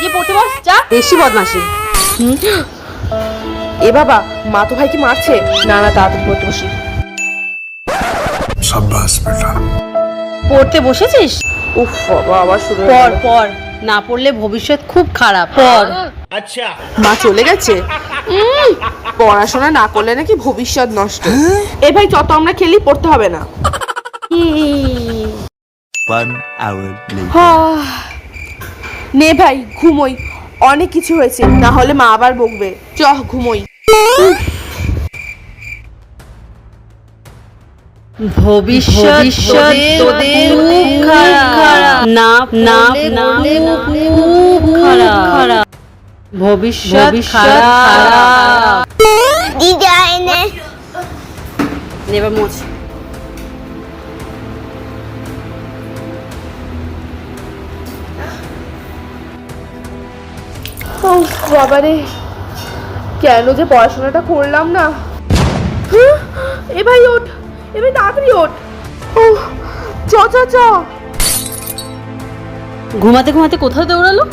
গিয়ে পড়তে বস যা। বেশি বদমাশি। এ বাবা, মা তো ভাইকে মারছে। না না, তাড়াতাড়ি পড়তে বসি। शाबाश बेटा। পড়তে বসেছিস? উফ বাবা, আবার শুরু হয়ে পড় গেল। পড়, না পড়লে ভবিষ্যৎ খুব খারাপ। পড়। মা চলে গেছে। পড়াশোনা না করলে নাকি ভবিষ্যৎ নষ্ট। এ ভাই, যত আমরা খেলি, পড়তে হবে না। One hour later. নে ভাই ঘুমোই, অনেক কিছু হয়েছে, না হলে মা আবার বকবে। চ ঘুমোই। ভবিষ্যৎ তোদের খুব খারাপ। না না না খুব খারাপ। ভবিষ্যৎ খারাপ। এবার মোছ। বাবারে, কেন যে পড়াশোনাটা করলাম না। এ ভাই ওঠ, এ ভাই তাড়াতাড়ি ওঠ। চ চ চ। ঘুমাতে ঘুমাতে কোথাও দৌড়ালো?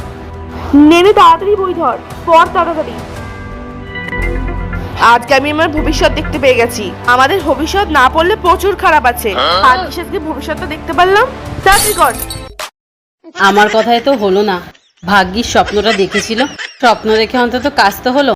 নেমে তাড়াতাড়ি বই ধর, পড় তাড়াতাড়ি। আজকে আমি আমার ভবিষ্যৎ দেখতে পেয়ে গেছি। আমাদের ভবিষ্যৎ না পড়লে প্রচুর খারাপ আছে। আর আজকে ভবিষ্যৎটা দেখতে পারলাম। তাড়াতাড়ি কর। আমার কথায় তো হলো না। ভাগ্যিস স্বপ্নটা দেখেছিল, স্বপ্ন দেখে অন্তত কাজ তো হলো।